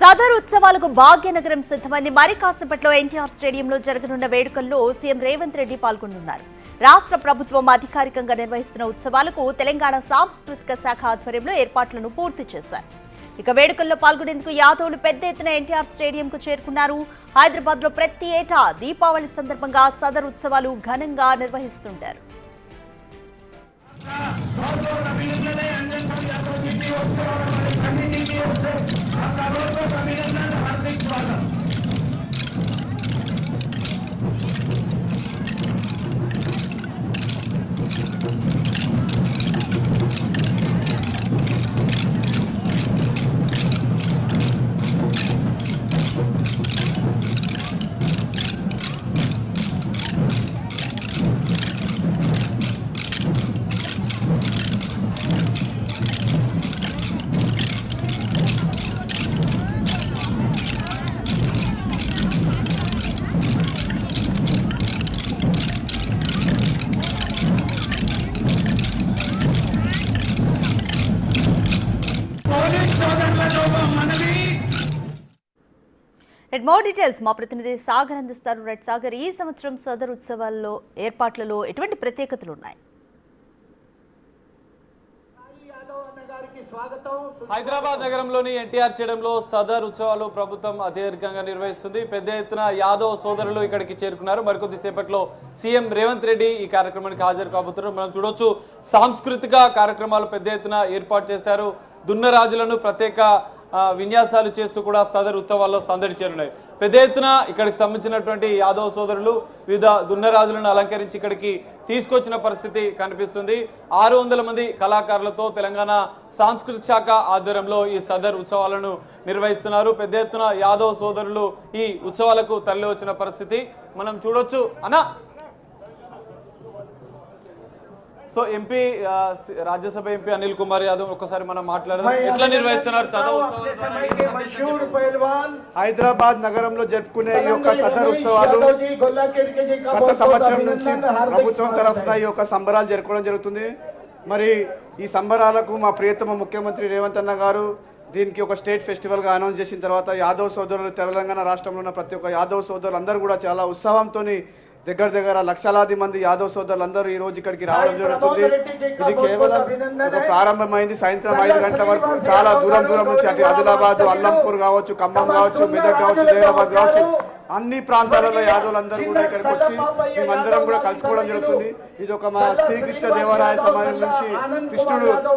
సదర్ ఉత్సవాలకు భాగ్యనగరం సిద్ధమైంది. మరి కాసేపట్లో ఎన్టీఆర్ స్టేడియంలో జరగనున్న వేడుకల్లో సీఎం రేవంత్ రెడ్డి పాల్గొనున్నారు. రాష్ట్ర ప్రభుత్వం అధికారికంగా నిర్వహిస్తున్న ఉత్సవాలకు తెలంగాణ సాంస్కృతిక శాఖ ఆధ్వర్యంలో ఏర్పాట్లను పూర్తి చేశారు. ఇక వేడుకల్లో పాల్గొనేందుకు యాదవులు పెద్ద ఎత్తున ఎన్టీఆర్ స్టేడియంకు చేరుకున్నారు. హైదరాబాద్ లో ప్రతి ఏటా దీపావళి సందర్భంగా సదర్ ఉత్సవాలు ఘనంగా నిర్వహిస్తుంటారు. మోర్ డీటెయిల్స్ మా ప్రతినిధి సాగర్ అందిస్తారు. రెడ్ సాగర్, ఈ సంవత్సరం సదర్ ఉత్సవాల్లో ఏర్పాట్లలో ఎటువంటి ప్రత్యేకతలు ఉన్నాయి? హైదరాబాద్ నగరంలోని ఎన్టీఆర్ స్టేడియంలో సదర్ ఉత్సవాలు ప్రభుత్వం అధికారికంగా నిర్వహిస్తుంది. పెద్ద ఎత్తున యాదవ్ సోదరులు ఇక్కడికి చేరుకున్నారు. మరికొద్ది సేపట్లో సీఎం రేవంత్ రెడ్డి ఈ కార్యక్రమానికి హాజరు కాబోతున్నారు. మనం చూడొచ్చు, సాంస్కృతిక కార్యక్రమాలు పెద్ద ఎత్తున ఏర్పాటు చేశారు. దున్నరాజులను ప్రత్యేక విన్యాసాలు చేస్తూ కూడా సదర్ ఉత్సవాల్లో సందడి చేరున్నాయి. పెద్ద ఎత్తున ఇక్కడికి సంబంధించినటువంటి యాదవ్ సోదరులు వివిధ దున్నరాజులను అలంకరించి ఇక్కడికి తీసుకొచ్చిన పరిస్థితి కనిపిస్తుంది. 600 మంది కళాకారులతో తెలంగాణ సాంస్కృతిక శాఖ ఆధ్వర్యంలో ఈ సదర్ ఉత్సవాలను నిర్వహిస్తున్నారు. పెద్ద ఎత్తున యాదవ్ సోదరులు ఈ ఉత్సవాలకు తరలి వచ్చిన పరిస్థితి మనం చూడొచ్చు. So MP Rajya Sabha MP Anil Kumar Yadav ఒక్కసారి మనం మాట్లాడదాం. ఎట్లా నిర్వహిస్తున్నారు సదర్ ఉత్సవాలు? హైదరాబాద్ నగరంలో జరుపుకునే ఈ యొక్క సదర్ ఉత్సవాలు గత సంవత్సరం నుంచి ప్రభుత్వం తరఫున ఈ యొక్క సంబరాలు జరుపుకోవడం జరుగుతుంది. మరి ఈ సంబరాలకు మా ప్రియతమ ముఖ్యమంత్రి రేవంత్ అన్న గారు దీనికి ఒక స్టేట్ ఫెస్టివల్గా అనౌన్స్ చేసిన తర్వాత యాదవ్ సోదరులు, తెలంగాణ రాష్ట్రంలో ఉన్న ప్రతి ఒక్క యాదవ్ సోదరులు అందరూ కూడా చాలా ఉత్సవంతో దగ్గర లక్షలాది మంది యాదవ్ సోదరులు అందరూ ఈ రోజు ఇక్కడికి రావడం జరుగుతుంది. ఇది కేవలం ఒక ప్రారంభమైంది. సాయంత్రం 5 గంటల వరకు చాలా దూరం నుంచి అటు ఆదిలాబాద్, అల్లంపూర్ కావచ్చు, ఖమ్మం కావచ్చు, మెదక్ కావచ్చు, జైరాబాద్ కావచ్చు, అన్ని ప్రాంతాలలో యాదవులందరూ కూడా ఇక్కడికి వచ్చి మేమందరం కూడా కలుసుకోవడం జరుగుతుంది. ఇది ఒక మా శ్రీకృష్ణ దేవరాయ సమయం నుంచి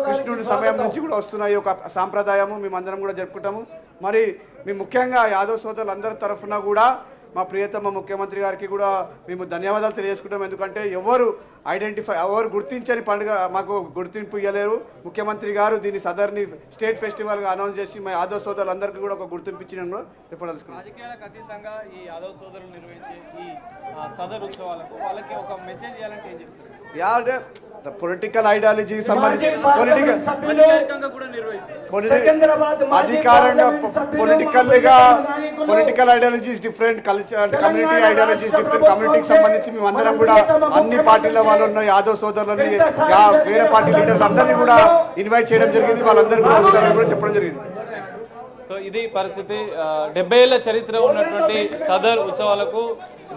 కృష్ణుడి సమయం నుంచి కూడా వస్తున్న ఈ ఒక సాంప్రదాయము మేమందరం కూడా జరుపుకుంటాము. మరి మేము ముఖ్యంగా యాదవ్ సోదరులందరి తరఫున కూడా మా ప్రియతమ ముఖ్యమంత్రి గారికి కూడా మేము ధన్యవాదాలు తెలియజేసుకుంటాం. ఎందుకంటే ఎవరు గుర్తించని పండుగ మాకు గుర్తింపు ఇవ్వలేరు. ముఖ్యమంత్రి గారు దీన్ని సదర్ని స్టేట్ ఫెస్టివల్గా అనౌన్స్ చేసి మా యాదవ్ సోదరులందరికీ కూడా ఒక గుర్తింపు ఇచ్చిన చెప్పదలుచుకున్నాం. రాజకీయాలకు అతీతంగా ఈ యాదవ్ సోదరులు నిర్వహించే ఈ సదర్ ఉత్సవాలకు వాళ్ళకి ఒక మెసేజ్ ఇవ్వాలంటే ఏం చెప్తారు? పొలిటికల్ ఐడియాలజీ సంబంధించి political ideologies different, culture community ideologies different. కమ్యూనిటీకి సంబంధించి మేమందరం కూడా అన్ని పార్టీల వాళ్ళు ఉన్న యాదవ్ సోదరులని, వేరే పార్టీ లీడర్స్ అందరినీ కూడా ఇన్వైట్ చేయడం జరిగింది. వాళ్ళందరూ కూడా వస్తారని కూడా చెప్పడం జరిగింది. సో ఇది పరిస్థితి. 70 ఏళ్ల చరిత్ర ఉన్నటువంటి సదర్ ఉత్సవాలకు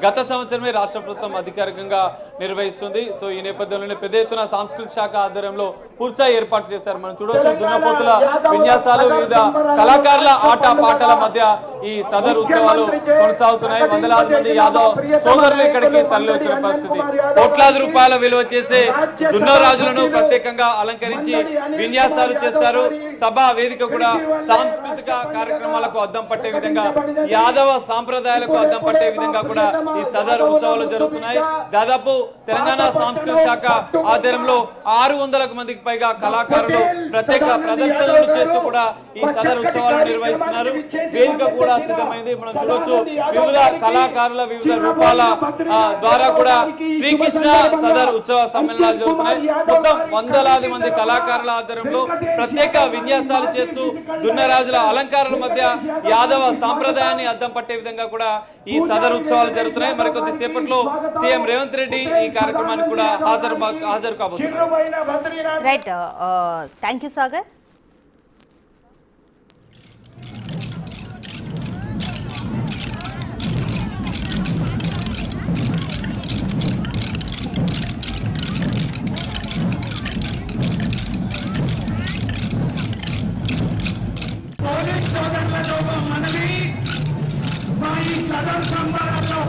గత సంవత్సరమే రాష్ట్ర ప్రభుత్వం అధికారికంగా నిర్వహిస్తుంది. సో ఈ నేపథ్యంలోనే పెద్ద ఎత్తున సాంస్కృతిక శాఖ ఆధ్వర్యంలో పూర్తిస్థాయి ఏర్పాటు చేశారు. మనం చూడవచ్చు, దున్నపోతుల విన్యాసాలు, వివిధ కళాకారుల ఆట పాటల మధ్య ఈ సదర్ ఉత్సవాలు కొనసాగుతున్నాయి. వందలాది మంది యాదవ్ సోదరులు ఇక్కడికి తరలి వచ్చిన పరిస్థితి. కోట్లాది రూపాయల విలువ చేసే దున్నరాజులను ప్రత్యేకంగా అలంకరించి విన్యాసాలు చేస్తారు. సభా వేదిక కూడా సాంస్కృతిక కార్యక్రమాలకు అద్దం పట్టే విధంగా, యాదవ సాంప్రదాయాలకు అద్దం పట్టే విధంగా కూడా ఈ సదర్ ఉత్సవాలు జరుగుతున్నాయి. దాదాపు తెలంగాణ సాంస్కృతిక శాఖ ఆధ్వర్యంలో 600 మందికి పైగా కళాకారులు ప్రత్యేక ప్రదర్శనలు చేస్తూ కూడా ఈ సదర్ ఉత్సవాలను నిర్వహిస్తున్నారు. వేదిక కూడా సిద్ధమైంది. మనం చూడొచ్చు, వివిధ కళాకారుల వివిధ రూపాల ద్వారా కూడా శ్రీకృష్ణ సదర్ ఉత్సవ సమ్మేళనాలు జరుగుతున్నాయి. మొత్తం వందలాది మంది కళాకారుల ఆధ్వర్యంలో ప్రత్యేక విన్యాసాలు చేస్తూ దున్నరాజుల అలంకారాల మధ్య యాదవ సాంప్రదాయాన్ని అద్దం పట్టే విధంగా కూడా ఈ సదర్ ఉత్సవాలు జరుగుతున్నాయి. మరికొద్ది సేపట్లో సీఎం రేవంత్ రెడ్డి ఈ కార్యక్రమానికి కూడా హాజరు కాబోతున్నారు. Right, thank you Sagar. మనవి మా ఈ సదర్ సంబరాల్లో